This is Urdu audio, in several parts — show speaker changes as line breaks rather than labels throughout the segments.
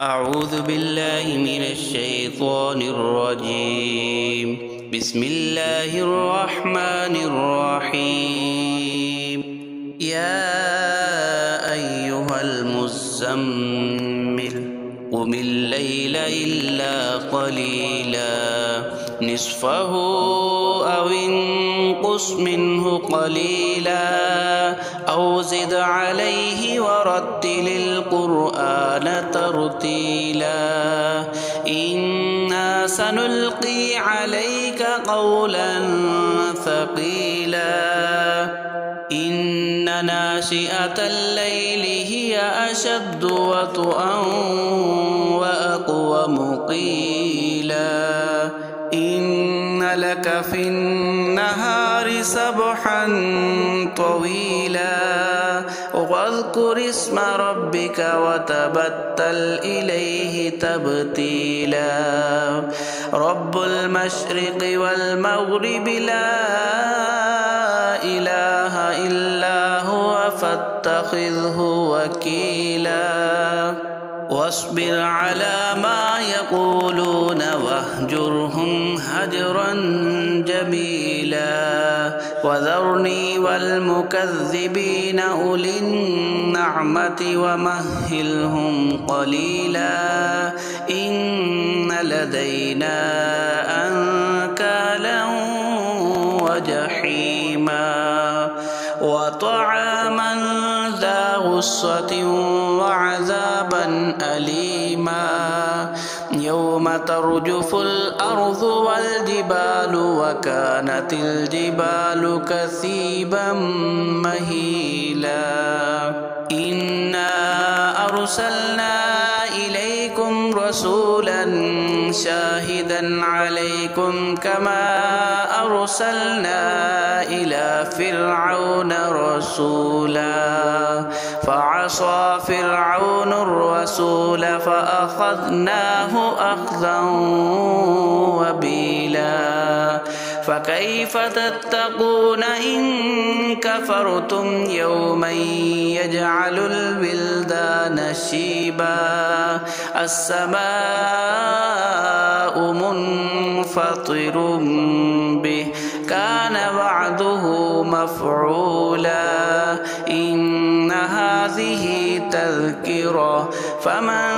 أعوذ بالله من الشيطان الرجيم. بسم الله الرحمن الرحيم. يا أيها المزمل قم الليل إلا قليلا نصفه أو انقص منه قليلا أو زد عليه ورتل القرآن ترتيلا إنا سنلقي عليك قولا ثقيلا إن ناشئة الليل هي أشد وطئا وأقوم قيلا إن لك في النهار سبحا طويلا واذكر اسم ربك وتبتل إليه تبتيلا رب المشرق والمغرب لا إله إلا هو فاتخذه وكيلا واصبر على ما يقولون واهجرهم هجرا جميلا وذرني والمكذبين أولي النعمة ومهلهم قليلا إن لدينا أنكالا وجحيما وطعاما ذا غصة وعذابا أليما يوم ترجف الأرض والجبال وكانت الجبال كثيبا مهيلا إنا أرسلنا إليكم رسولا شاهدا عليكم كما أرسلنا إلى فرعون رسولا فعصى فرعون الرسول فأخذناه أخذا وبيلا فكيف تتقون إن كفرتم يوما يجعل الولدان شيبا السماء منفطر به كان وعده مفعولا إن هذه تذكرة فمن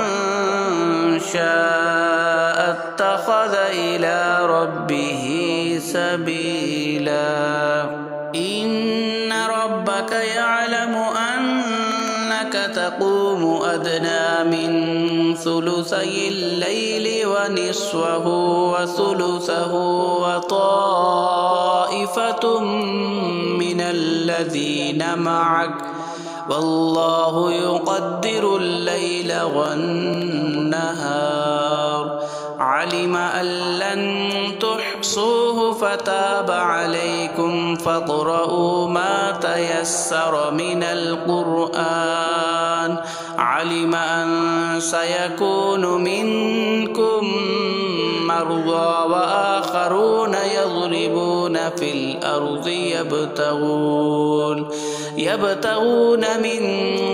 شاء اتخذ إلى ربه سبيلا إن ربك يعلم أنك تقوم أدنى من ثلثي الليل ونصفه وثلثه وطائفة من الذين معك والله يقدر الليل والنهار علم أن لن تحصوه فتاب عليكم فاقرؤوا ما تيسر من القرآن علم أن سيكون منكم مرضى وآخرون يضربون في الأرض يبتغون من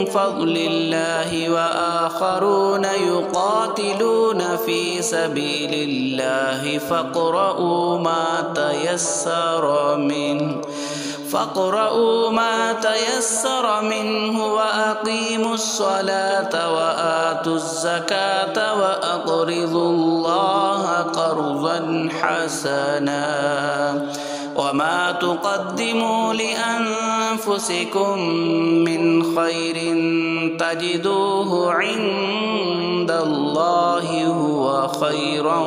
فضل الله وآخرون يقاتلون في سبيل الله فاقرؤوا ما تيسر منه وأقيموا الصلاة وآتوا الزكاة وأقرضوا الله قرضا حسنا وما تقدموا لأنفسكم من خير تجدوه عند الله هو خيرا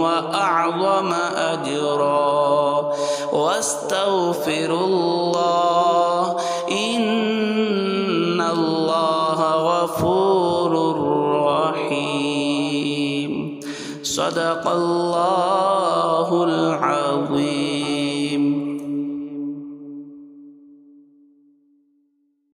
وأعظم أجرا واستغفروا الله إن الله غفور رحيم صدق الله العظيم.